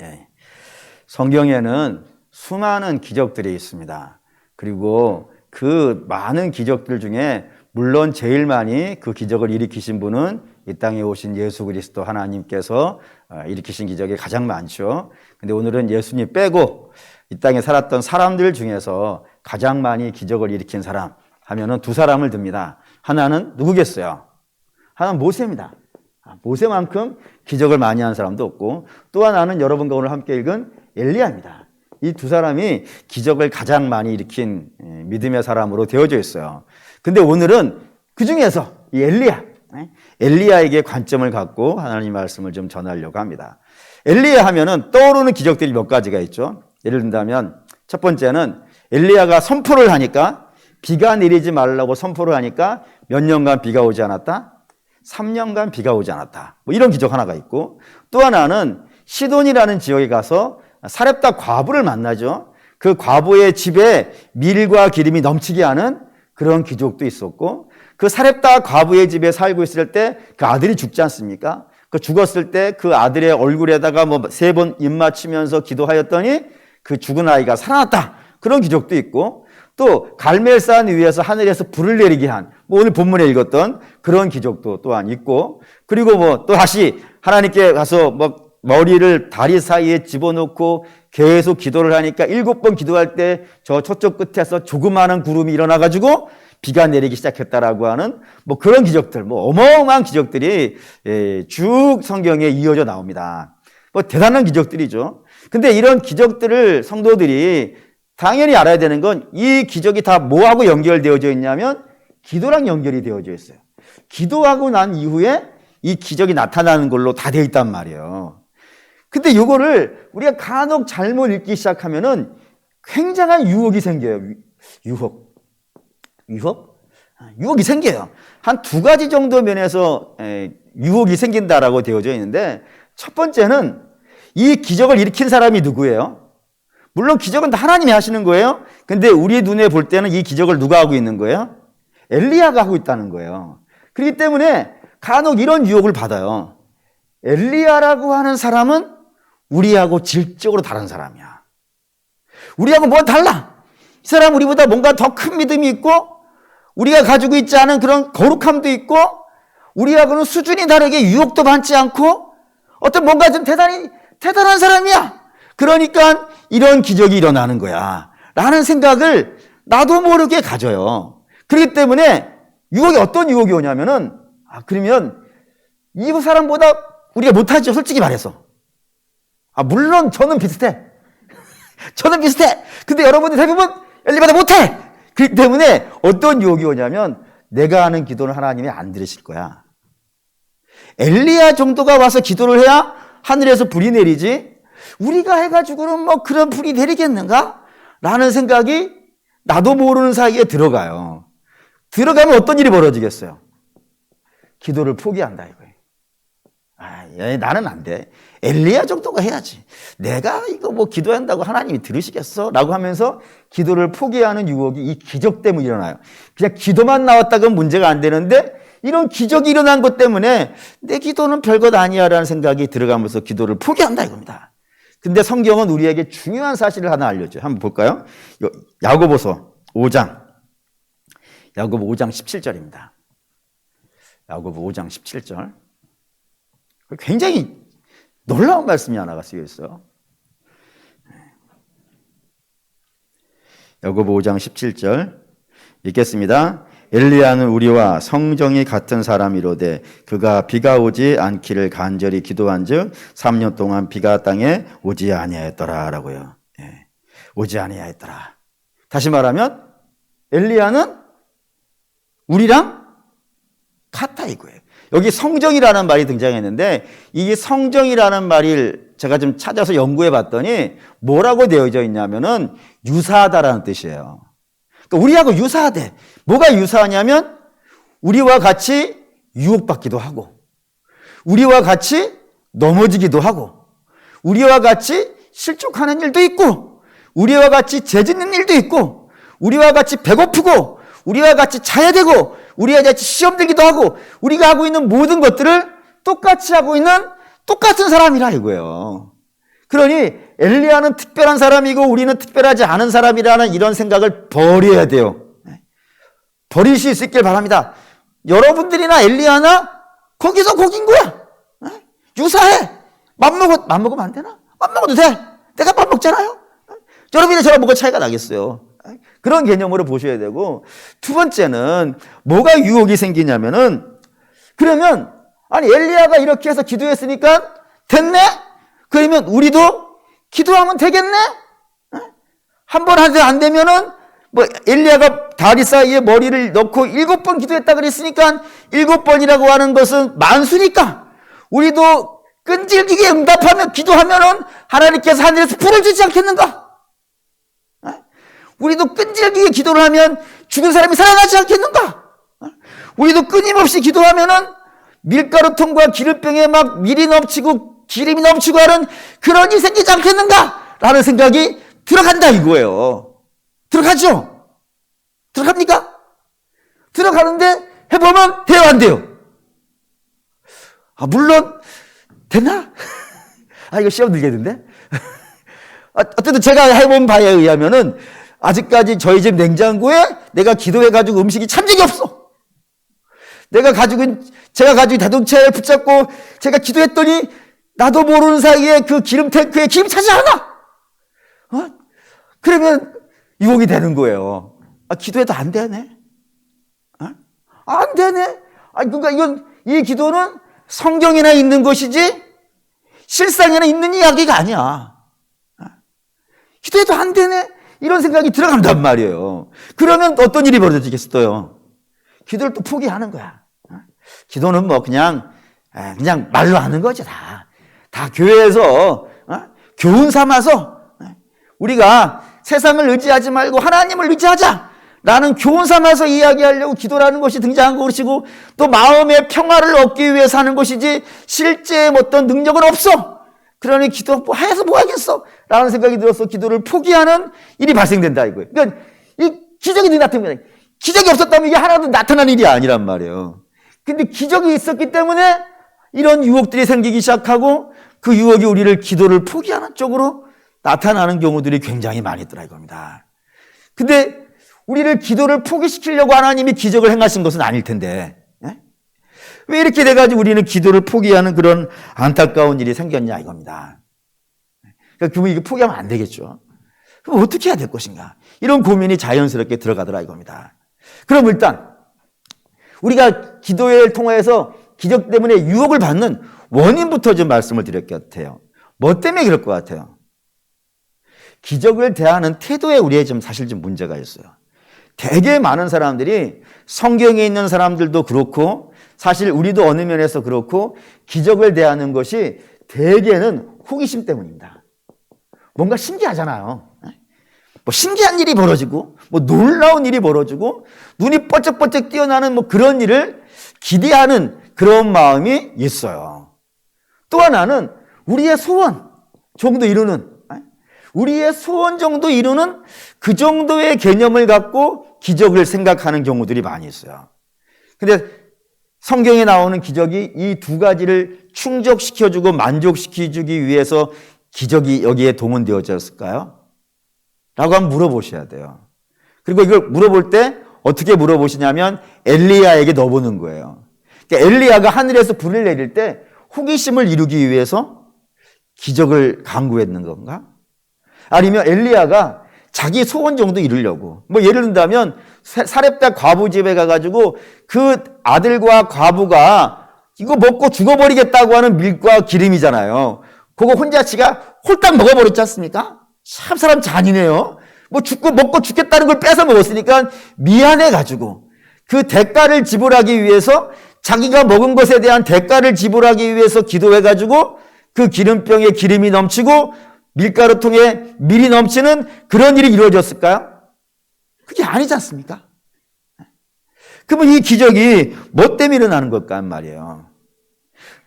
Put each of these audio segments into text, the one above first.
예. 성경에는 수많은 기적들이 있습니다. 그리고 그 많은 기적들 중에 물론 제일 많이 그 기적을 일으키신 분은 이 땅에 오신 예수 그리스도 하나님께서 일으키신 기적이 가장 많죠. 근데 오늘은 예수님 빼고 이 땅에 살았던 사람들 중에서 가장 많이 기적을 일으킨 사람 하면은 두 사람을 듭니다. 하나는 누구겠어요? 하나는 모세입니다. 모세만큼 기적을 많이 한 사람도 없고, 또 하나는 여러분과 오늘 함께 읽은 엘리야입니다. 이 두 사람이 기적을 가장 많이 일으킨 믿음의 사람으로 되어져 있어요. 근데 오늘은 그 중에서 이 엘리야에게 관점을 갖고 하나님 말씀을 좀 전하려고 합니다. 엘리야 하면은 떠오르는 기적들이 몇 가지가 있죠. 예를 든다면 첫 번째는 엘리야가 선포를 하니까, 비가 내리지 말라고 선포를 하니까 몇 년간 비가 오지 않았다? 3년간 비가 오지 않았다. 뭐 이런 기적 하나가 있고, 또 하나는 시돈이라는 지역에 가서 사렙다 과부를 만나죠. 그 과부의 집에 밀과 기름이 넘치게 하는 그런 기적도 있었고, 그 사렙다 과부의 집에 살고 있을 때 그 아들이 죽지 않습니까? 그 죽었을 때 그 아들의 얼굴에다가 뭐 3번 입 맞추면서 기도하였더니 그 죽은 아이가 살아났다. 그런 기적도 있고, 또 갈멜산 위에서 하늘에서 불을 내리게 한, 뭐 오늘 본문에 읽었던 그런 기적도 또한 있고, 그리고 뭐 또 다시 하나님께 가서 뭐 머리를 다리 사이에 집어넣고 계속 기도를 하니까 7번 기도할 때 저 저쪽 끝에서 조그마한 구름이 일어나가지고 비가 내리기 시작했다라고 하는 뭐 그런 기적들, 뭐 어마어마한 기적들이 쭉 성경에 이어져 나옵니다. 뭐 대단한 기적들이죠. 근데 이런 기적들을 성도들이 당연히 알아야 되는 건, 이 기적이 다 뭐하고 연결되어져 있냐면 기도랑 연결이 되어져 있어요. 기도하고 난 이후에 이 기적이 나타나는 걸로 다 되어 있단 말이에요. 근데 이거를 우리가 간혹 잘못 읽기 시작하면은 굉장한 유혹이 생겨요. 유혹이 생겨요. 한 두 가지 정도 면에서 유혹이 생긴다라고 되어져 있는데, 첫 번째는 이 기적을 일으킨 사람이 누구예요? 물론 기적은 다 하나님이 하시는 거예요. 근데 우리 눈에 볼 때는 이 기적을 누가 하고 있는 거예요? 엘리야가 하고 있다는 거예요. 그렇기 때문에 간혹 이런 유혹을 받아요. 엘리야라고 하는 사람은 우리하고 질적으로 다른 사람이야. 우리하고 뭐가 달라. 이 사람 우리보다 뭔가 더 큰 믿음이 있고, 우리가 가지고 있지 않은 그런 거룩함도 있고, 우리하고는 수준이 다르게 유혹도 받지 않고, 어떤 뭔가 좀 대단한 사람이야. 그러니까 이런 기적이 일어나는 거야 라는 생각을 나도 모르게 가져요. 그렇기 때문에 유혹이 어떤 유혹이 오냐면은, 그러면 이 사람보다 우리가 못하죠, 솔직히 말해서. 물론 저는 비슷해. 근데 여러분들 대부분 엘리야보다 못해. 그렇기 때문에 어떤 유혹이 오냐면, 내가 하는 기도는 하나님이 안 들으실 거야. 엘리야 정도가 와서 기도를 해야 하늘에서 불이 내리지, 우리가 해가지고는 뭐 그런 불이 내리겠는가? 라는 생각이 나도 모르는 사이에 들어가요. 들어가면 어떤 일이 벌어지겠어요? 기도를 포기한다 이거예요. 나는 안 돼. 엘리야 정도가 해야지. 내가 이거 뭐 기도한다고 하나님이 들으시겠어? 라고 하면서 기도를 포기하는 유혹이 이 기적 때문에 일어나요. 그냥 기도만 나왔다고는 문제가 안 되는데, 이런 기적이 일어난 것 때문에 내 기도는 별것 아니야 라는 생각이 들어가면서 기도를 포기한다 이겁니다. 근데 성경은 우리에게 중요한 사실을 하나 알려줘요. 한번 볼까요? 야고보서 5장 17절입니다. 야고보 5장 17절. 굉장히 놀라운 말씀이 하나가 쓰여 있어요. 야고보 5장 17절 읽겠습니다. 엘리야는 우리와 성정이 같은 사람이로되 그가 비가 오지 않기를 간절히 기도한즉 3년 동안 비가 땅에 오지 아니하였더라 라고요. 오지 아니하였더라. 다시 말하면 엘리야는 우리랑 같다 이거예요. 여기 성정이라는 말이 등장했는데, 이 성정이라는 말을 제가 좀 찾아서 연구해 봤더니 뭐라고 되어져 있냐면은 유사하다라는 뜻이에요. 그러니까 우리하고 유사하대. 뭐가 유사하냐면 우리와 같이 유혹받기도 하고, 우리와 같이 넘어지기도 하고, 우리와 같이 실족하는 일도 있고, 우리와 같이 죄짓는 일도 있고, 우리와 같이 배고프고, 우리와 같이 자야 되고, 우리와 같이 시험 들기도 하고, 우리가 하고 있는 모든 것들을 똑같이 하고 있는 똑같은 사람이라 이거예요. 그러니 엘리야는 특별한 사람이고 우리는 특별하지 않은 사람이라는 이런 생각을 버려야 돼요. 버리실 수 있길 바랍니다. 여러분들이나 엘리야나 거기서 거긴 거야. 유사해. 맘먹으면 안 되나? 맘먹어도 돼. 내가 밥 먹잖아요. 여러분이 저랑 뭐가 차이가 나겠어요. 그런 개념으로 보셔야 되고, 두 번째는 뭐가 유혹이 생기냐면은, 그러면 아니 엘리야가 이렇게 해서 기도했으니까 됐네? 그러면 우리도 기도하면 되겠네? 한 번 하도 안 되면은 뭐 엘리야가 다리 사이에 머리를 넣고 7번 기도했다 그랬으니까 7번이라고 하는 것은 만수니까 우리도 끈질기게 응답하며 기도하면은 하나님께서 하늘에서 불을 주지 않겠는가? 우리도 끈질기게 기도를 하면 죽은 사람이 살아나지 않겠는가? 우리도 끊임없이 기도하면은 밀가루통과 기름병에 막 밀이 넘치고 기름이 넘치고 하는 그런 일이 생기지 않겠는가? 라는 생각이 들어간다 이거예요. 들어가죠? 들어갑니까? 들어가는데 해보면 돼요, 안 돼요? 물론 됐나? 이거 시험 들겠는데? 어쨌든 제가 해본 바에 의하면은 아직까지 저희 집 냉장고에 내가 기도해가지고 음식이 찬 적이 없어. 제가 가지고 자동차에 붙잡고 제가 기도했더니 나도 모르는 사이에 그 기름 탱크에 기름 차지 않아. 그러면 유혹이 되는 거예요. 기도해도 안 되네. 안 되네. 그러니까 이 기도는 성경에나 있는 것이지 실상에는 있는 이야기가 아니야. 기도해도 안 되네. 이런 생각이 들어간단 말이에요. 그러면 어떤 일이 벌어지겠어요? 기도를 또 포기하는 거야. 기도는 뭐 그냥 말로 하는 거지 다 교회에서 교훈 삼아서 우리가 세상을 의지하지 말고 하나님을 의지하자라는 교훈 삼아서 이야기하려고 기도라는 것이 등장한 것이고 또 마음의 평화를 얻기 위해서 하는 것이지 실제 어떤 능력은 없어. 그러니 기도해서 뭐 하겠어? 라는 생각이 들어서 기도를 포기하는 일이 발생된다 이거예요. 그러니까 이 기적이 나타나는 거예요. 기적이 없었다면 이게 하나도 나타난 일이 아니란 말이에요. 근데 기적이 있었기 때문에 이런 유혹들이 생기기 시작하고 그 유혹이 우리를 기도를 포기하는 쪽으로 나타나는 경우들이 굉장히 많이 있더라 이겁니다. 근데 우리를 기도를 포기시키려고 하나님이 기적을 행하신 것은 아닐 텐데 왜 이렇게 돼가지고 우리는 기도를 포기하는 그런 안타까운 일이 생겼냐 이겁니다. 그러면 이거 포기하면 안 되겠죠. 그럼 어떻게 해야 될 것인가? 이런 고민이 자연스럽게 들어가더라 이겁니다. 그럼 일단 우리가 기도를 통해서 기적 때문에 유혹을 받는 원인부터 좀 말씀을 드릴 것 같아요. 뭐 때문에 그럴 것 같아요? 기적을 대하는 태도에 우리의 사실 좀 문제가 있어요. 되게 많은 사람들이 성경에 있는 사람들도 그렇고 사실 우리도 어느 면에서 그렇고 기적을 대하는 것이 대개는 호기심 때문입니다. 뭔가 신기하잖아요. 뭐 신기한 일이 벌어지고 뭐 놀라운 일이 벌어지고 눈이 번쩍번쩍 뛰어나는 뭐 그런 일을 기대하는 그런 마음이 있어요. 또 하나는 우리의 소원 정도 이루는 그 정도의 개념을 갖고 기적을 생각하는 경우들이 많이 있어요. 근데 성경에 나오는 기적이 이 두 가지를 충족시켜주고 만족시켜주기 위해서 기적이 여기에 동원되어졌을까요? 라고 한번 물어보셔야 돼요. 그리고 이걸 물어볼 때 어떻게 물어보시냐면 엘리야에게 넣어보는 거예요. 그러니까 엘리야가 하늘에서 불을 내릴 때 호기심을 이루기 위해서 기적을 강구했는 건가? 아니면 엘리야가 자기 소원 정도 이루려고 뭐 예를 든다면 사렙다 과부 집에 가가지고 그 아들과 과부가 이거 먹고 죽어버리겠다고 하는 밀과 기름이잖아요. 그거 혼자 지가 홀딱 먹어버렸지 않습니까? 참 사람 잔인해요. 먹고 죽겠다는 걸 뺏어 먹었으니까 미안해가지고 그 대가를 지불하기 위해서 자기가 먹은 것에 대한 대가를 지불하기 위해서 기도해가지고 그 기름병에 기름이 넘치고 밀가루통에 밀이 넘치는 그런 일이 이루어졌을까요? 그게 아니지 않습니까? 그러면 이 기적이 뭐 때문에 일어나는 걸까 말이에요.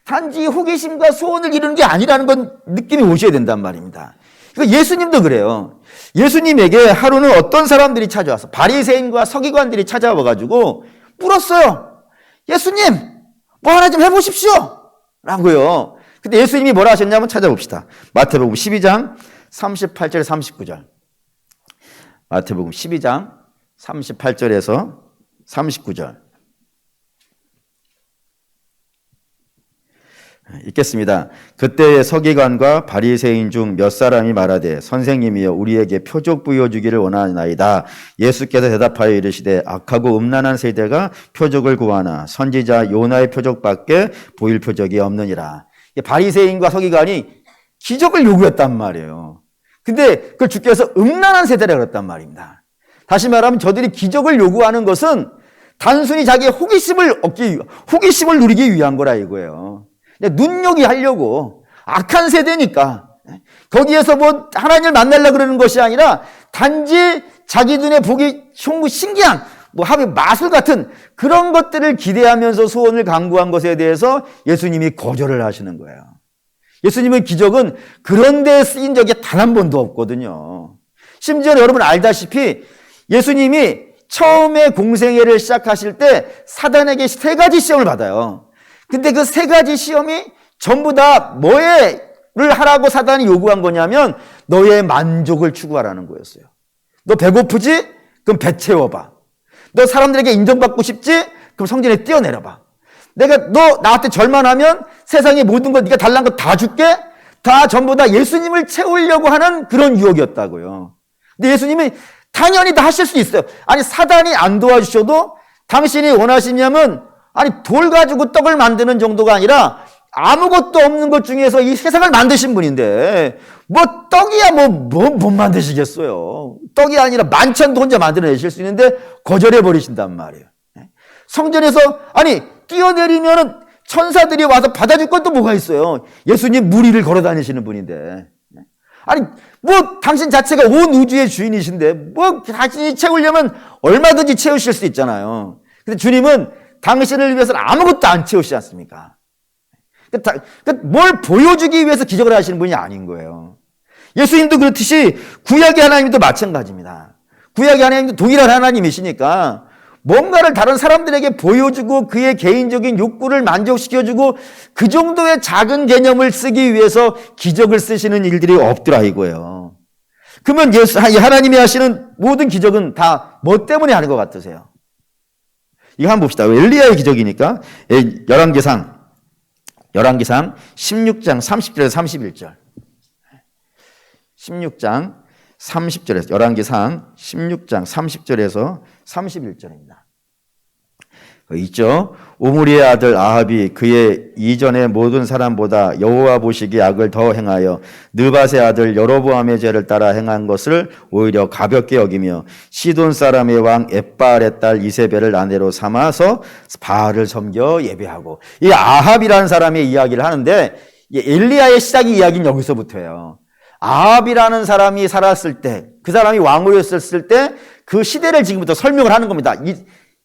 단지 호기심과 소원을 이루는 게 아니라는 건 느낌이 오셔야 된단 말입니다. 예수님도 그래요. 예수님에게 하루는 어떤 사람들이 찾아와서 바리새인과 서기관들이 찾아와가지고 물었어요. 예수님, 뭐 하나 좀 해보십시오. 라고요. 근데 예수님이 뭐라 하셨냐면 찾아봅시다. 마태복음 12장 38절 39절. 마태복음 12장 38절에서 39절. 읽겠습니다. 그때의 서기관과 바리새인 중 몇 사람이 말하되 선생님이여 우리에게 표적 보여주기를 원하나이다. 예수께서 대답하여 이르시되 악하고 음란한 세대가 표적을 구하나 선지자 요나의 표적밖에 보일 표적이 없느니라. 바리새인과 서기관이 기적을 요구했단 말이에요. 근데 그걸 주께서 음란한 세대라고 그랬단 말입니다. 다시 말하면 저들이 기적을 요구하는 것은 단순히 자기의 호기심을 누리기 위한 거라 이거예요. 눈요기 하려고 악한 세대니까 거기에서 뭐 하나님을 만나려고 그러는 것이 아니라 단지 자기 눈에 보기 신기한 뭐 하면 마술 같은 그런 것들을 기대하면서 소원을 강구한 것에 대해서 예수님이 거절을 하시는 거예요. 예수님의 기적은 그런 데에 쓰인 적이 단 한 번도 없거든요. 심지어 여러분 알다시피 예수님이 처음에 공생애를 시작하실 때 사단에게 3가지 시험을 받아요. 근데 그 3가지 시험이 전부 다 뭐를 하라고 사단이 요구한 거냐면 너의 만족을 추구하라는 거였어요. 너 배고프지? 그럼 배 채워봐. 너 사람들에게 인정받고 싶지? 그럼 성전에 뛰어내려봐. 너 나한테 절만하면 세상의 모든 것 네가 달란 거 다 줄게? 다 전부 다 예수님을 채우려고 하는 그런 유혹이었다고요. 근데 예수님이 당연히 다 하실 수 있어요. 아니 사단이 안 도와주셔도 당신이 원하시냐면 아니 돌 가지고 떡을 만드는 정도가 아니라 아무것도 없는 것 중에서 이 세상을 만드신 분인데 뭐 떡이야 못 만드시겠어요. 떡이 아니라 만찬도 혼자 만들어내실 수 있는데 거절해 버리신단 말이에요. 성전에서 아니 뛰어내리면 천사들이 와서 받아줄 것도 뭐가 있어요. 예수님 물 위를 걸어 다니시는 분인데 아니 뭐 당신 자체가 온 우주의 주인이신데 뭐 당신이 채우려면 얼마든지 채우실 수 있잖아요. 근데 주님은 당신을 위해서는 아무것도 안 채우시지 않습니까? 뭘 보여주기 위해서 기적을 하시는 분이 아닌 거예요. 예수님도 그렇듯이 구약의 하나님도 마찬가지입니다. 구약의 하나님도 동일한 하나님이시니까 뭔가를 다른 사람들에게 보여주고 그의 개인적인 욕구를 만족시켜주고 그 정도의 작은 개념을 쓰기 위해서 기적을 쓰시는 일들이 없더라 이거예요. 그러면 하나님이 하시는 모든 기적은 다 뭐 때문에 하는 것 같으세요? 이거 한번 봅시다. 엘리야의 기적이니까 열왕기상 16장 30절에서 31절. 16장 30절에서 열왕기상 16장 30절에서 31절입니다. 있죠. 오므리의 아들 아합이 그의 이전의 모든 사람보다 여호와 보시기에 악을 더 행하여 느밧의 아들 여로보암의 죄를 따라 행한 것을 오히려 가볍게 여기며 시돈 사람의 왕 엣바알의 딸 이세벨을 아내로 삼아서 바알을 섬겨 예배하고 이 아합이라는 사람의 이야기를 하는데 엘리야의 시작이 이야기는 여기서부터예요. 아합이라는 사람이 살았을 때, 그 사람이 왕으로 있었을 때 그 시대를 지금부터 설명을 하는 겁니다.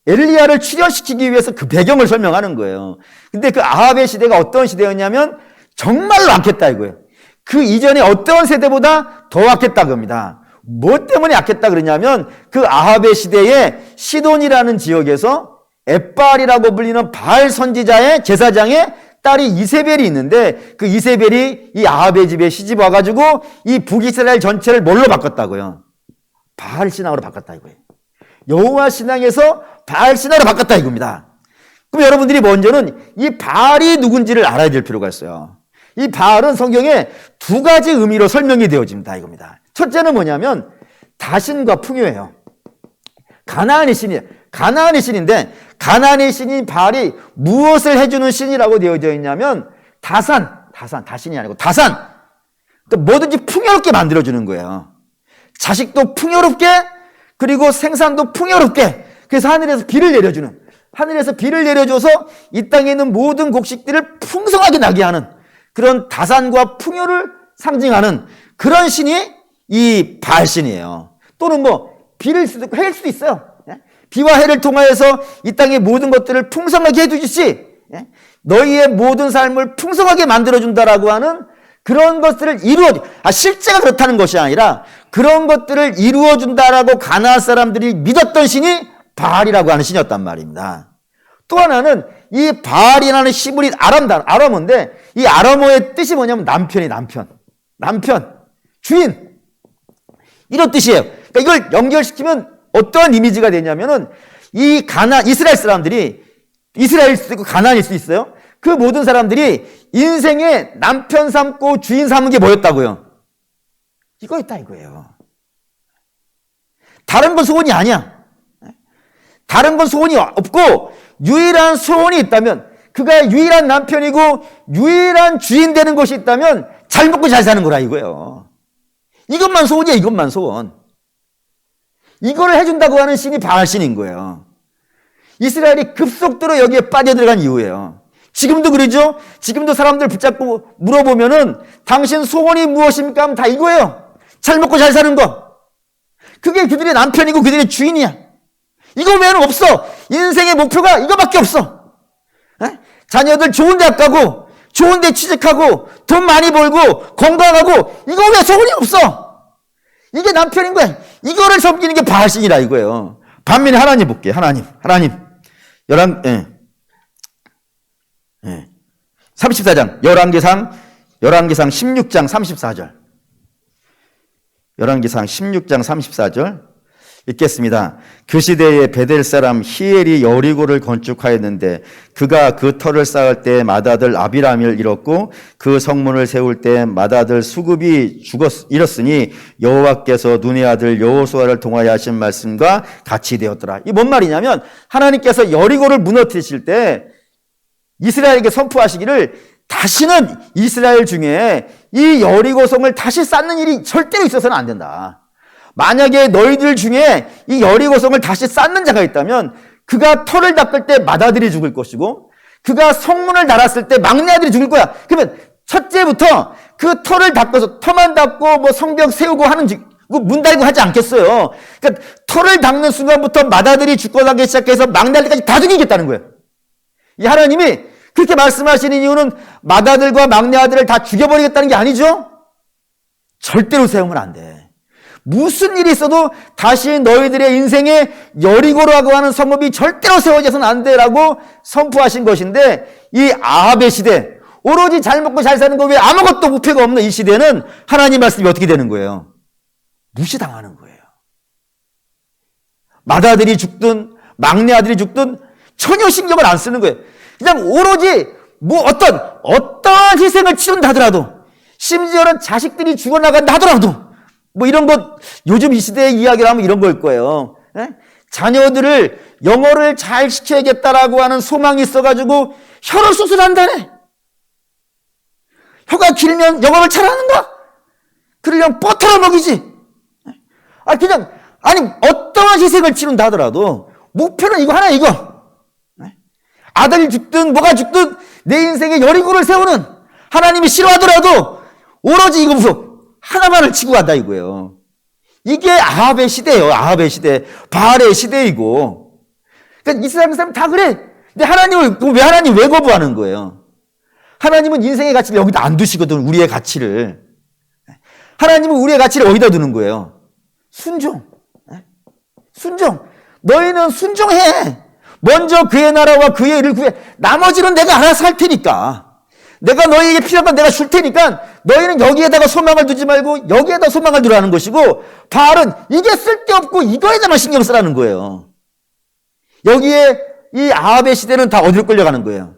엘리야를 출현시키기 위해서 그 배경을 설명하는 거예요. 근데 그 아합의 시대가 어떤 시대였냐면 정말로 악했다 이거예요. 그 이전에 어떤 세대보다 더 악했다 겁니다. 뭐 때문에 악했다 그러냐면 그 아합의 시대에 시돈이라는 지역에서 엣바알이라고 불리는 바알 선지자의 제사장의 딸이 이세벨이 있는데 그 이세벨이 이 아합의 집에 시집 와가지고 이 북이스라엘 전체를 뭘로 바꿨다고요? 바알 신앙으로 바꿨다 이거예요. 여호와 신앙에서 바알 신앙으로 바꿨다 이겁니다. 그럼 여러분들이 먼저는 이 바알이 누군지를 알아야 될 필요가 있어요. 이 바알은 성경에 2가지 의미로 설명이 되어집니다 이겁니다. 첫째는 뭐냐면 다신과 풍요예요. 가나안의 신이에요. 가나안의 신인데 가나안의 신인 바알이 무엇을 해주는 신이라고 되어져 있냐면 다신이 아니고 다산. 그러니까 뭐든지 풍요롭게 만들어주는 거예요. 자식도 풍요롭게 그리고 생산도 풍요롭게 그래서 하늘에서 비를 내려줘서 이 땅에 있는 모든 곡식들을 풍성하게 나게 하는 그런 다산과 풍요를 상징하는 그런 신이 이 바알신이에요. 또는 뭐 비를 쓰고 해일 수도 있어요. 비와 해를 통하여서 이 땅의 모든 것들을 풍성하게 해주듯이 너희의 모든 삶을 풍성하게 만들어준다라고 하는 그런 것들을 실제가 그렇다는 것이 아니라 그런 것들을 이루어준다라고 가나안 사람들이 믿었던 신이 바알이라고 하는 신이었단 말입니다. 또 하나는 이 바알이라는 히브리 아람어인데 이 아람어의 뜻이 뭐냐면 남편, 주인. 이런 뜻이에요. 그러니까 이걸 연결시키면 어떠한 이미지가 되냐면은 이 이스라엘 사람들이 이스라엘일 수도 있고 가나안일 수도 있어요. 그 모든 사람들이 인생에 남편 삼고 주인 삼은 게 뭐였다고요? 이거였다 이거예요. 다른 건 소원이 아니야. 다른 건 소원이 없고 유일한 소원이 있다면, 그가 유일한 남편이고 유일한 주인 되는 것이 있다면 잘 먹고 잘 사는 거라 이거예요. 이것만 소원이야. 이것만 소원. 이거를 해준다고 하는 신이 바알신인 거예요. 이스라엘이 급속도로 여기에 빠져들어간 이유예요. 지금도 그러죠? 지금도 사람들 붙잡고 물어보면은 당신 소원이 무엇입니까? 하면 다 이거예요. 잘 먹고 잘 사는 거. 그게 그들의 남편이고 그들의 주인이야. 이거 외에는 없어. 인생의 목표가 이거밖에 없어. 에? 자녀들 좋은 대학 가고 좋은 데 취직하고 돈 많이 벌고 건강하고 이거 외에 소원이 없어. 이게 남편인 거야. 이거를 섬기는 게 바알신이라 이거예요. 반면에 하나님 볼게요. 하나님 34장 열왕기상 16장 34절. 열왕기상 16장 34절 읽겠습니다. 그 시대에 베델 사람 히엘이 여리고를 건축하였는데 그가 그 터를 쌓을 때 맏아들 아비람을 잃었고 그 성문을 세울 때 맏아들 수굽이 잃었으니 여호와께서 눈의 아들 여호수아를 통하여 하신 말씀과 같이 되었더라. 이 뭔 말이냐면 하나님께서 여리고를 무너뜨리실 때 이스라엘에게 선포하시기를 다시는 이스라엘 중에 이 여리고성을 다시 쌓는 일이 절대로 있어서는 안 된다. 만약에 너희들 중에 이 여리고성을 다시 쌓는 자가 있다면 그가 터를 닦을 때 맏아들이 죽을 것이고 그가 성문을 달았을 때 막내 아들이 죽을 거야. 그러면 첫째부터 그 터를 닦아서 터만 닦고 뭐 성벽 세우고 하는 문 달고 하지 않겠어요. 그러니까 터를 닦는 순간부터 맏아들이 죽어나기 시작해서 막내 아들까지 다 죽이겠다는 거예요. 이 하나님이 그렇게 말씀하시는 이유는 맏아들과 막내 아들을 다 죽여버리겠다는 게 아니죠. 절대로 세우면 안 돼. 무슨 일이 있어도 다시 너희들의 인생에 여리고라고 하는 성읍이 절대로 세워져서는 안 돼라고 선포하신 것인데, 이 아합의 시대, 오로지 잘 먹고 잘 사는 거 외에 아무것도 목표가 없는 이 시대는 하나님 말씀이 어떻게 되는 거예요? 무시당하는 거예요. 맏아들이 죽든 막내 아들이 죽든 전혀 신경을 안 쓰는 거예요. 그냥 오로지 뭐 어떠한 희생을 치른다 하더라도, 심지어는 자식들이 죽어나간다 하더라도, 뭐 이런 것, 요즘 이 시대의 이야기를 하면 이런 걸 거예요. 에? 자녀들을 영어를 잘 시켜야겠다라고 하는 소망이 있어가지고 혀를 수술한다네. 혀가 길면 영어를 잘하는가? 그러려면 뻗어라 먹이지. 어떠한 희생을 치른다 하더라도 목표는 이거 하나, 이거. 아들이 죽든 뭐가 죽든 내 인생에 여리고를 세우는, 하나님이 싫어하더라도 오로지 이거 하나만을 치고 간다 이거예요. 이게 아합의 시대예요. 아합의 시대, 바알의 시대이고. 그러니까 이스라엘 사람 다 그래. 근데 하나님 왜 거부하는 거예요? 하나님은 인생의 가치를 여기다 안 두시거든. 우리의 가치를. 하나님은 우리의 가치를 어디다 두는 거예요? 순종. 너희는 순종해. 먼저 그의 나라와 그의 일을 구해. 나머지는 내가 알아서 할 테니까. 내가 너희에게 필요한 건 내가 줄 테니까 너희는 여기에다가 소망을 두지 말고 여기에다 소망을 두라는 것이고, 바알은 이게 쓸데없고 이거에다만 신경 쓰라는 거예요. 여기에 이 아합의 시대는 다 어디로 끌려가는 거예요?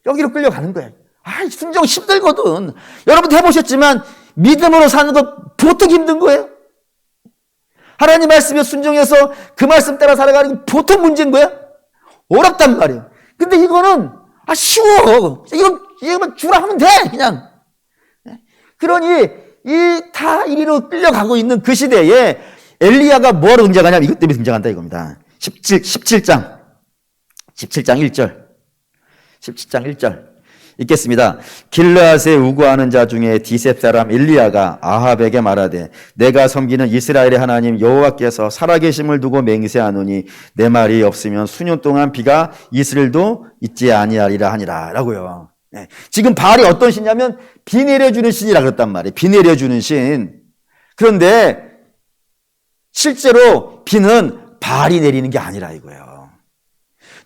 여기로 끌려가는 거예요. 순종 힘들거든. 여러분도 해보셨지만 믿음으로 사는 거 보통 힘든 거예요. 하나님 말씀에 순종해서 그 말씀 따라 살아가는 게 보통 문제인 거예요. 어렵단 말이에요. 근데 이거는 쉬워. 이거만 주라 하면 돼, 그냥. 그러니 다 이리로 끌려가고 있는 그 시대에 엘리야가 뭐로 등장하냐면 이것 때문에 등장한다 이겁니다. 17장 1절. 17장 1절. 읽겠습니다. 길르앗에 우거하는 자 중에 디셉 사람 엘리야가 아합에게 말하되, 내가 섬기는 이스라엘의 하나님 여호와께서 살아계심을 두고 맹세하노니 내 말이 없으면 수년 동안 비가 이슬도 있지 아니하리라 하니라 라고요. 지금 바알이 어떤 신이냐면 비 내려주는 신이라 그랬단 말이에요. 비 내려주는 신. 그런데 실제로 비는 바알이 내리는 게 아니라 이거예요.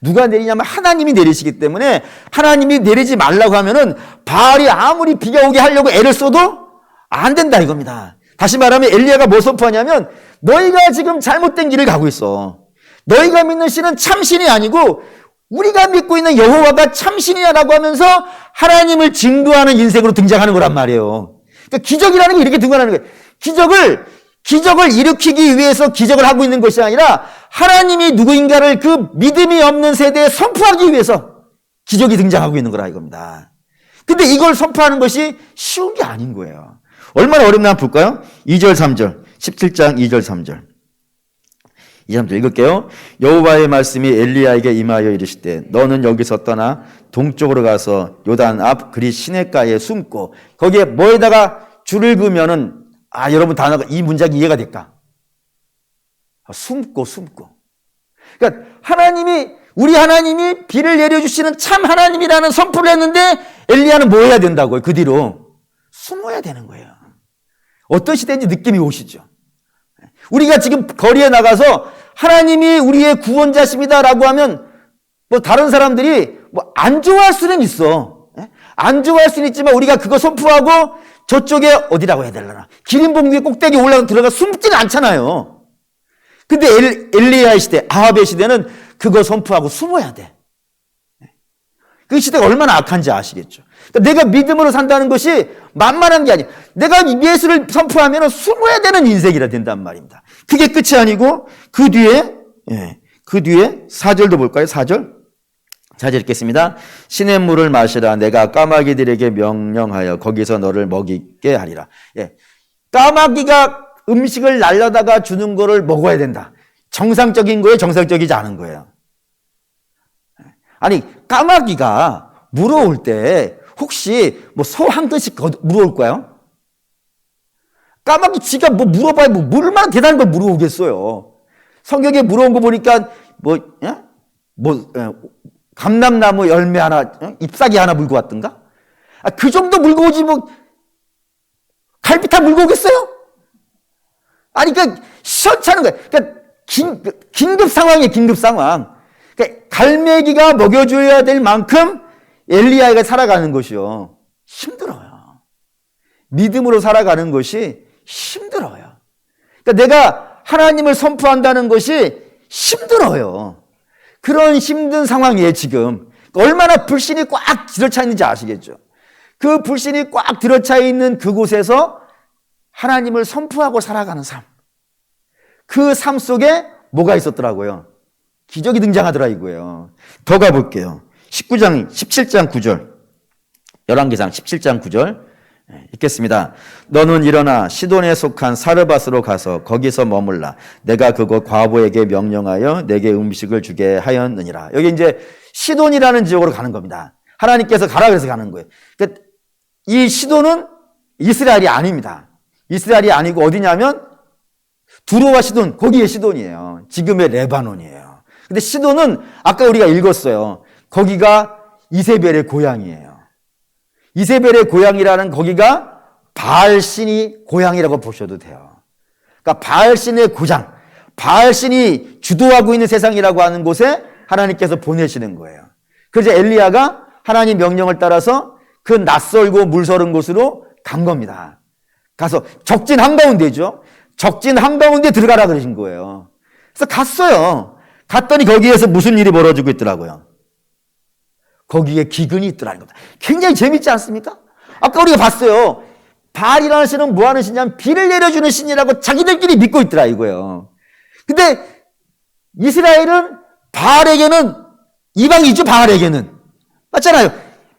누가 내리냐면 하나님이 내리시기 때문에 하나님이 내리지 말라고 하면은 바알이 아무리 비가 오게 하려고 애를 써도 안 된다 이겁니다. 다시 말하면 엘리야가 뭐 선포하냐면 너희가 지금 잘못된 길을 가고 있어. 너희가 믿는 신은 참신이 아니고 우리가 믿고 있는 여호와가 참신이야라고 하면서 하나님을 증거하는 인생으로 등장하는 거란 말이에요. 그러니까 기적이라는 게 이렇게 등장하는 거예요. 기적을 일으키기 위해서 기적을 하고 있는 것이 아니라 하나님이 누구인가를 그 믿음이 없는 세대에 선포하기 위해서 기적이 등장하고 있는 거라 이겁니다. 근데 이걸 선포하는 것이 쉬운 게 아닌 거예요. 얼마나 어렵나 한번 볼까요? 2절 3절 17장 2절 3절 2, 3절 읽을게요. 여호와의 말씀이 엘리야에게 임하여 이르시되 너는 여기서 떠나 동쪽으로 가서 요단 앞 그리 시냇가에 숨고 거기에 뭐에다가 줄을 그으면은 여러분 단어가 이 문장이 이해가 될까? 숨고. 그러니까 우리 하나님이 비를 내려주시는 참 하나님이라는 선포를 했는데 엘리야는 뭐 해야 된다고요? 그 뒤로 숨어야 되는 거예요. 어떤 시대인지 느낌이 오시죠? 우리가 지금 거리에 나가서 하나님이 우리의 구원자십니다라고 하면 뭐 다른 사람들이 뭐 안 좋아할 수는 있어. 안 좋아할 수는 있지만 우리가 그거 선포하고 저쪽에 어디라고 해야 되려나 기린봉기의 꼭대기 올라가 들어가 숨지는 않잖아요. 근데 엘리야의 시대, 아합의 시대는 그거 선포하고 숨어야 돼. 그 시대가 얼마나 악한지 아시겠죠. 그러니까 내가 믿음으로 산다는 것이 만만한 게 아니야. 내가 예수를 선포하면 숨어야 되는 인생이라 된단 말입니다. 그게 끝이 아니고 그 뒤에 4절도 볼까요? 4절 읽겠습니다. 시냇 물을 마시라. 내가 까마귀들에게 명령하여 거기서 너를 먹이게 하리라. 까마귀가 음식을 날려다가 주는 거를 먹어야 된다. 정상적인 거예요? 정상적이지 않은 거예요? 아니 까마귀가 물어올 때 혹시 뭐 소 한 근씩 물어올까요? 까마귀 지가 뭐 물어봐야 뭐 얼마나 대단한 걸 물어오겠어요. 성경에 물어온 거 보니까 감람나무 열매 하나, 잎사귀 하나 물고 왔던가? 그 정도 물고 오지 뭐 갈비탕 물고 오겠어요? 아니 그러니까 시원찮은 거야. 그러니까 긴급 상황이에요. 긴급 상황. 그러니까 갈매기가 먹여줘야 될 만큼 엘리야가 살아가는 것이요. 힘들어요. 믿음으로 살아가는 것이 힘들어요. 그러니까 내가 하나님을 선포한다는 것이 힘들어요. 그런 힘든 상황이에요, 지금. 얼마나 불신이 꽉 들어차 있는지 아시겠죠? 그 불신이 꽉 들어차 있는 그곳에서 하나님을 선포하고 살아가는 삶. 그 삶 속에 뭐가 있었더라고요? 기적이 등장하더라 이거예요. 더 가볼게요. 17장 9절. 열왕기상 17장 9절. 읽겠습니다. 너는 일어나 시돈에 속한 사르밧으로 가서 거기서 머물라. 내가 그곳 과부에게 명령하여 내게 음식을 주게 하였느니라. 여기 이제 시돈이라는 지역으로 가는 겁니다. 하나님께서 가라 그래서 가는 거예요. 그러니까 이 시돈은 이스라엘이 아닙니다. 이스라엘이 아니고 어디냐면 두로와 시돈, 거기에 시돈이에요. 지금의 레바논이에요. 근데 시돈은 아까 우리가 읽었어요. 거기가 이세벨의 고향이에요. 이세벨의 고향이라는 거기가 바알신이 고향이라고 보셔도 돼요. 그러니까 바알신의 고장, 바알신이 주도하고 있는 세상이라고 하는 곳에 하나님께서 보내시는 거예요. 그래서 엘리야가 하나님 명령을 따라서 그 낯설고 물서른 곳으로 간 겁니다. 가서 적진 한가운데죠. 적진 한가운데 들어가라 그러신 거예요. 그래서 갔어요. 갔더니 거기에서 무슨 일이 벌어지고 있더라고요. 거기에 기근이 있더라는 겁니다. 굉장히 재밌지 않습니까? 아까 우리가 봤어요. 바알이라는 신은 뭐 하는 신이냐면 비를 내려주는 신이라고 자기들끼리 믿고 있더라 이거예요. 근데 이스라엘은 바알에게는 이방이죠. 바알에게는 맞잖아요.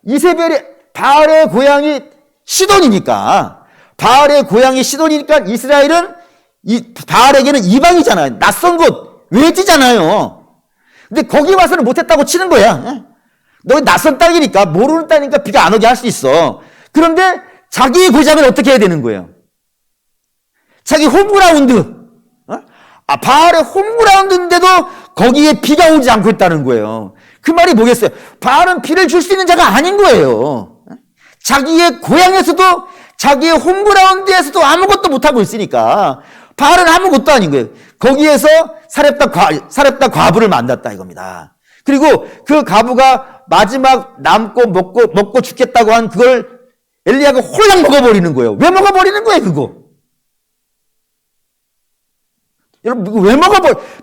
이세벨의 바알의 고향이 시돈이니까 바알의 고향이 시돈이니까 이스라엘은 바알에게는 이방이잖아요. 낯선 곳 외지잖아요. 근데 거기 와서는 못했다고 치는 거야. 너 낯선 땅이니까 모르는 땅이니까 비가 안 오게 할 수 있어. 그런데 자기의 고장을 어떻게 해야 되는 거예요? 자기 홈그라운드. 바알의 홈그라운드인데도 거기에 비가 오지 않고 있다는 거예요. 그 말이 뭐겠어요? 바알은 비를 줄 수 있는 자가 아닌 거예요. 자기의 고향에서도 자기의 홈그라운드에서도 아무것도 못하고 있으니까 바알은 아무것도 아닌 거예요. 거기에서 사렙다 과부를 만났다 이겁니다. 그리고 그 과부가 마지막 남고 먹고 죽겠다고 한 그걸 엘리야가 홀랑 먹어버리는 거예요. 왜 먹어버리는 거예요, 그거? 여러분, 왜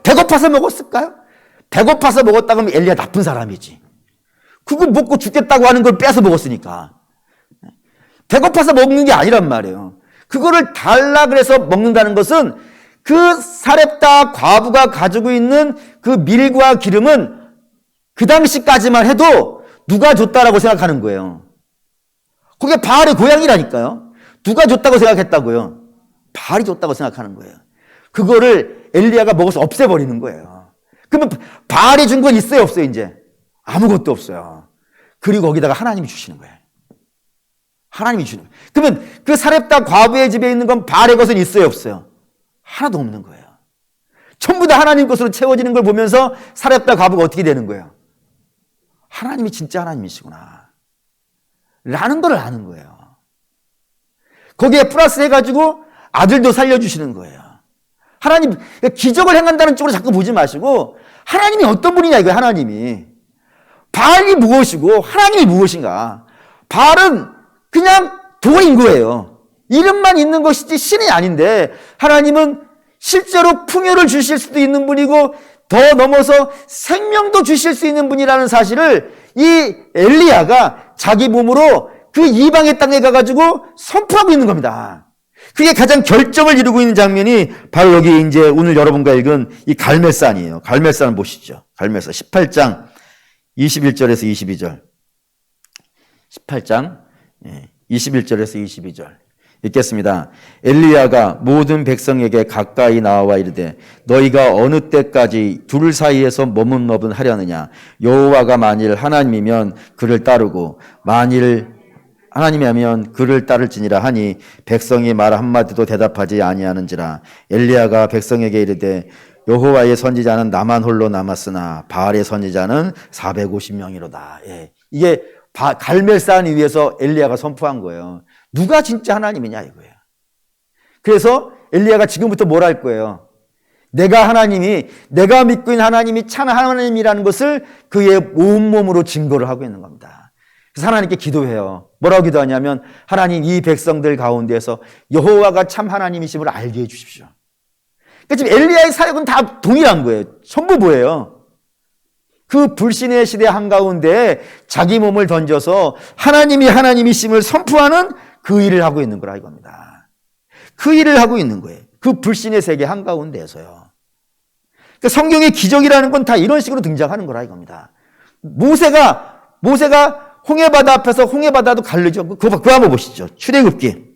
배고파서 먹었을까요? 배고파서 먹었다 그러면 엘리야 나쁜 사람이지. 그거 먹고 죽겠다고 하는 걸 빼서 먹었으니까. 배고파서 먹는 게 아니란 말이에요. 그거를 달라 그래서 먹는다는 것은 그 사렙다 과부가 가지고 있는 그 밀과 기름은 그 당시까지만 해도 누가 줬다라고 생각하는 거예요. 그게 바알의 고향이라니까요. 누가 줬다고 생각했다고요? 바알이 줬다고 생각하는 거예요. 그거를 엘리야가 먹어서 없애버리는 거예요. 그러면 바알이 준 건 있어요, 없어요, 이제? 아무것도 없어요. 그리고 거기다가 하나님이 주시는 거예요. 하나님이 주는 거예요. 그러면 그 사렙다 과부의 집에 있는 건 바알의 것은 있어요, 없어요? 하나도 없는 거예요. 전부 다 하나님 것으로 채워지는 걸 보면서 사렙다 과부가 어떻게 되는 거예요? 하나님이 진짜 하나님이시구나 라는 걸 아는 거예요. 거기에 플러스 해가지고 아들도 살려주시는 거예요. 하나님, 기적을 행한다는 쪽으로 자꾸 보지 마시고 하나님이 어떤 분이냐 이거예요. 하나님이. 바알이 무엇이고 하나님이 무엇인가. 바알은 그냥 돈인 거예요. 이름만 있는 것이지 신이 아닌데 하나님은 실제로 풍요를 주실 수도 있는 분이고 더 넘어서 생명도 주실 수 있는 분이라는 사실을 이 엘리야가 자기 몸으로 그 이방의 땅에 가가지고 선포하고 있는 겁니다. 그게 가장 결정을 이루고 있는 장면이 바로 여기 이제 오늘 여러분과 읽은 이 갈멜산이에요. 갈멜산을 보시죠. 갈멜산 18장 21절에서 22절. 18장 21절에서 22절. 읽겠습니다. 엘리야가 모든 백성에게 가까이 나와 이르되 너희가 어느 때까지 둘 사이에서 머뭇머뭇 하려느냐. 여호와가 만일 하나님이면 그를 따르고 만일 하나님이면 그를 따를지니라 하니 백성이 말 한마디도 대답하지 아니하는지라. 엘리야가 백성에게 이르되 여호와의 선지자는 나만 홀로 남았으나 바알의 선지자는 450명이로다. 예. 이게 갈멜산 위에서 엘리야가 선포한 거예요. 누가 진짜 하나님이냐 이거예요. 그래서 엘리야가 지금부터 뭘 할 거예요? 내가 믿고 있는 하나님이 참 하나님이라는 것을 그의 온몸으로 증거를 하고 있는 겁니다. 그래서 하나님께 기도해요. 뭐라고 기도하냐면 하나님 이 백성들 가운데에서 여호와가 참 하나님이심을 알게 해주십시오. 그러니까 지금 엘리야의 사역은 다 동일한 거예요. 전부 뭐예요? 그 불신의 시대 한가운데 자기 몸을 던져서 하나님이 하나님이심을 선포하는 그 일을 하고 있는 거라 이겁니다. 그 일을 하고 있는 거예요. 그 불신의 세계 한가운데에서요. 그러니까 성경의 기적이라는 건 다 이런 식으로 등장하는 거라 이겁니다. 모세가 홍해바다 앞에서 홍해바다도 갈르죠. 그거 한번 보시죠. 출애굽기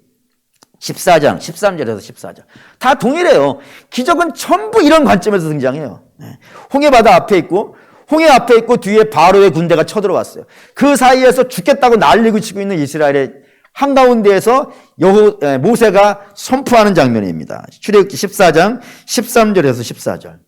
14장 13절에서 14절. 다 동일해요. 기적은 전부 이런 관점에서 등장해요. 홍해바다 앞에 있고 홍해 앞에 있고 뒤에 바로의 군대가 쳐들어왔어요. 그 사이에서 죽겠다고 난리고 치고 있는 이스라엘의 한가운데에서 모세가 선포하는 장면입니다. 출애굽기 14장 13절에서 14절.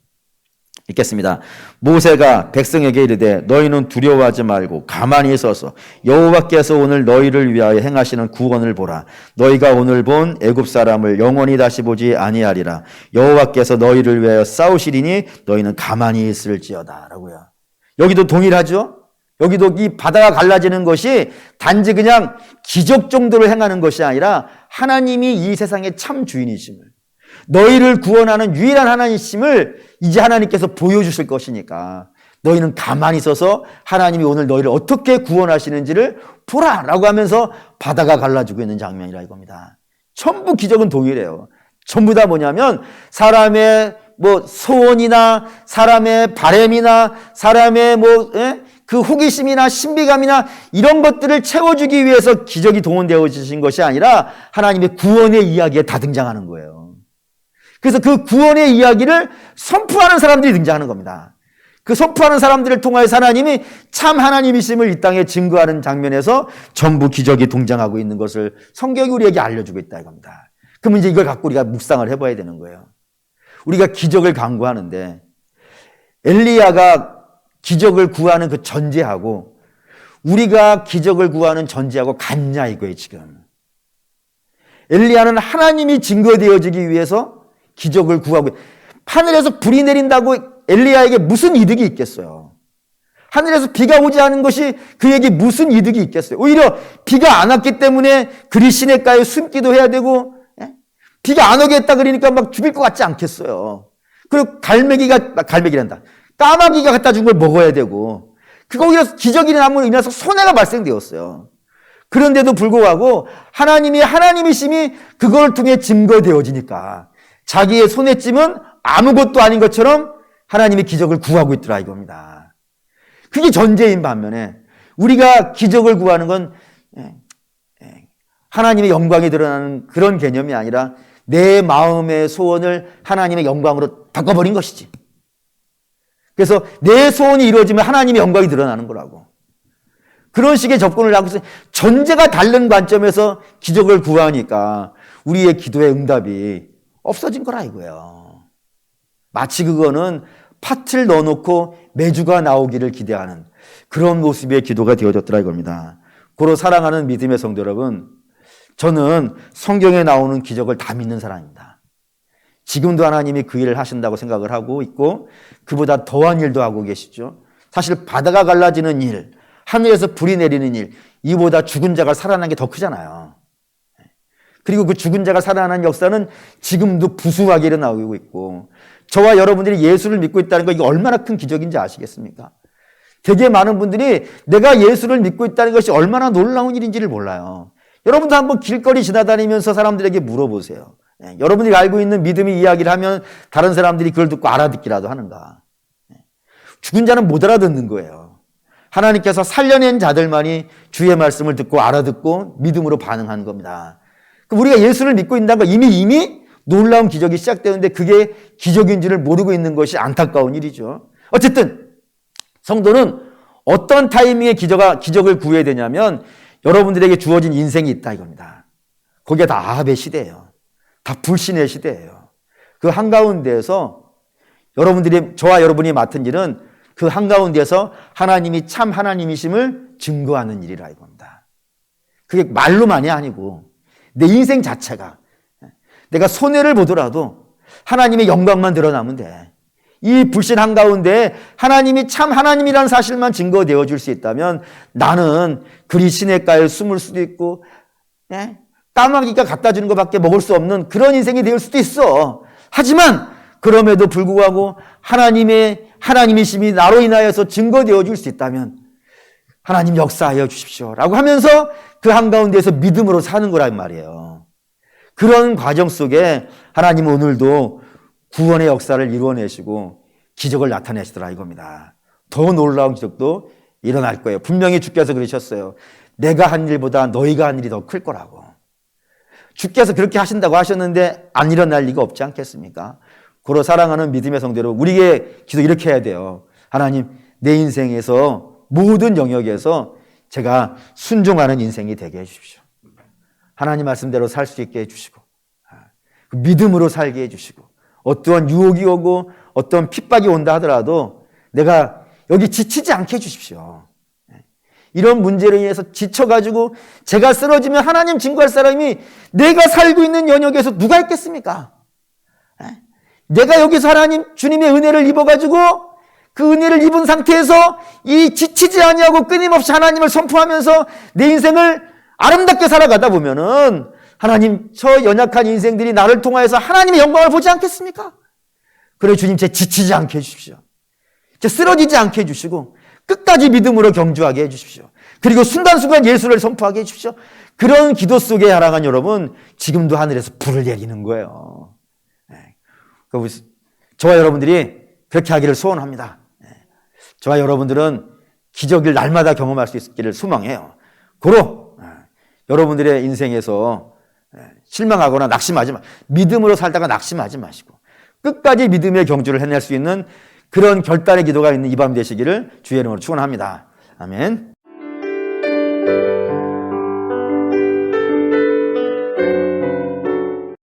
읽겠습니다. 모세가 백성에게 이르되 너희는 두려워하지 말고 가만히 서서 여호와께서 오늘 너희를 위하여 행하시는 구원을 보라. 너희가 오늘 본 애굽 사람을 영원히 다시 보지 아니하리라. 여호와께서 너희를 위하여 싸우시리니 너희는 가만히 있을지어다 라고요. 여기도 동일하죠? 여기도 이 바다가 갈라지는 것이 단지 그냥 기적 정도를 행하는 것이 아니라 하나님이 이 세상의 참 주인이심을, 너희를 구원하는 유일한 하나님이심을 이제 하나님께서 보여주실 것이니까 너희는 가만히 서서 하나님이 오늘 너희를 어떻게 구원하시는지를 보라라고 하면서 바다가 갈라지고 있는 장면이라 이겁니다. 전부 기적은 동일해요. 전부 다 뭐냐면 사람의 소원이나 사람의 바램이나 사람의 그 호기심이나 신비감이나 이런 것들을 채워주기 위해서 기적이 동원되어지신 것이 아니라 하나님의 구원의 이야기에 다 등장하는 거예요. 그래서 그 구원의 이야기를 선포하는 사람들이 등장하는 겁니다. 그 선포하는 사람들을 통하여서 하나님이 참 하나님이심을 이 땅에 증거하는 장면에서 전부 기적이 등장하고 있는 것을 성경이 우리에게 알려주고 있다 이겁니다. 그러면 이제 이걸 갖고 우리가 묵상을 해봐야 되는 거예요. 우리가 기적을 강구하는데 엘리야가 기적을 구하는 그 전제하고 우리가 기적을 구하는 전제하고 같냐 이거예요 지금. 엘리야는 하나님이 증거되어지기 위해서 기적을 구하고 하늘에서 불이 내린다고 엘리야에게 무슨 이득이 있겠어요? 하늘에서 비가 오지 않은 것이 그에게 무슨 이득이 있겠어요? 오히려 비가 안 왔기 때문에 그리 시냇가에 숨기도 해야 되고, 비가 안 오겠다 그러니까 막 죽일 것 같지 않겠어요. 그리고 갈매기란다. 까마귀가 갖다 준 걸 먹어야 되고, 그거 오히려 기적이 남으로 인해서 손해가 발생되었어요. 그런데도 불구하고 하나님이 하나님이심이 그걸 통해 증거되어지니까 자기의 손해찜은 아무것도 아닌 것처럼 하나님이 기적을 구하고 있더라 이겁니다. 그게 전제인 반면에 우리가 기적을 구하는 건 하나님의 영광이 드러나는 그런 개념이 아니라 내 마음의 소원을 하나님의 영광으로 바꿔버린 것이지. 그래서 내 소원이 이루어지면 하나님의 영광이 드러나는 거라고. 그런 식의 접근을 하고 있어요. 전제가 다른 관점에서 기적을 구하니까 우리의 기도의 응답이 없어진 거라 이거예요. 마치 그거는 팥을 넣어놓고 메주가 나오기를 기대하는 그런 모습의 기도가 되어졌더라 이겁니다. 고로 사랑하는 믿음의 성도 여러분, 저는 성경에 나오는 기적을 다 믿는 사람입니다. 지금도 하나님이 그 일을 하신다고 생각을 하고 있고 그보다 더한 일도 하고 계시죠. 사실 바다가 갈라지는 일, 하늘에서 불이 내리는 일, 이보다 죽은 자가 살아난 게 더 크잖아요. 그리고 그 죽은 자가 살아나는 역사는 지금도 부수하게 일어나고 있고, 저와 여러분들이 예수를 믿고 있다는 거 이게 얼마나 큰 기적인지 아시겠습니까? 되게 많은 분들이 내가 예수를 믿고 있다는 것이 얼마나 놀라운 일인지를 몰라요. 여러분도 한번 길거리 지나다니면서 사람들에게 물어보세요. 여러분들이 알고 있는 믿음의 이야기를 하면 다른 사람들이 그걸 듣고 알아듣기라도 하는가? 죽은 자는 못 알아듣는 거예요. 하나님께서 살려낸 자들만이 주의 말씀을 듣고 알아듣고 믿음으로 반응하는 겁니다. 우리가 예수를 믿고 있다는 건 이미 놀라운 기적이 시작되는데 그게 기적인지를 모르고 있는 것이 안타까운 일이죠. 어쨌든 성도는 어떤 타이밍에 기적을 구해야 되냐면 여러분들에게 주어진 인생이 있다 이겁니다. 거기에 다 아합의 시대예요. 다 불신의 시대예요. 그 한가운데에서 저와 여러분이 맡은 일은 그 한가운데에서 하나님이 참 하나님이심을 증거하는 일이라 이겁니다. 그게 말로만이 아니고 내 인생 자체가 내가 손해를 보더라도 하나님의 영광만 드러나면 돼. 이 불신 한가운데 하나님이 참 하나님이라는 사실만 증거되어 줄 수 있다면 나는 그리 시냇가에 숨을 수도 있고 까마귀가 갖다 주는 것밖에 먹을 수 없는 그런 인생이 될 수도 있어. 하지만 그럼에도 불구하고 하나님이심이 나로 인하여서 증거되어 줄 수 있다면 하나님 역사하여 주십시오 라고 하면서 그 한가운데에서 믿음으로 사는 거란 말이에요. 그런 과정 속에 하나님은 오늘도 구원의 역사를 이루어내시고 기적을 나타내시더라 이겁니다. 더 놀라운 기적도 일어날 거예요. 분명히 주께서 그러셨어요. 내가 한 일보다 너희가 한 일이 더 클 거라고. 주께서 그렇게 하신다고 하셨는데 안 일어날 리가 없지 않겠습니까? 고로 사랑하는 믿음의 성도로 우리의 기도 이렇게 해야 돼요. 하나님, 내 인생에서 모든 영역에서 제가 순종하는 인생이 되게 해주십시오. 하나님 말씀대로 살 수 있게 해주시고 믿음으로 살게 해주시고 어떠한 유혹이 오고 어떤 핍박이 온다 하더라도 내가 여기 지치지 않게 해주십시오. 이런 문제로 인해서 지쳐가지고 제가 쓰러지면 하나님 증거할 사람이 내가 살고 있는 영역에서 누가 있겠습니까? 내가 여기서 주님의 은혜를 입어가지고 그 은혜를 입은 상태에서 이 지치지 아니하고 끊임없이 하나님을 선포하면서 내 인생을 아름답게 살아가다 보면은 하나님 저 연약한 인생들이 나를 통하여서 하나님의 영광을 보지 않겠습니까? 그래 주님 제 지치지 않게 해주십시오. 제 쓰러지지 않게 해주시고 끝까지 믿음으로 경주하게 해주십시오. 그리고 순간순간 예수를 선포하게 해주십시오. 그런 기도 속에 사랑하는 여러분 지금도 하늘에서 불을 내리는 거예요. 저와 여러분들이 그렇게 하기를 소원합니다. 저와 여러분들은 기적을 날마다 경험할 수 있기를 소망해요. 고로 여러분들의 인생에서 실망하거나 낙심하지 믿음으로 살다가 낙심하지 마시고 끝까지 믿음의 경주를 해낼 수 있는 그런 결단의 기도가 있는 이 밤 되시기를 주의 이름으로 축원합니다. 아멘.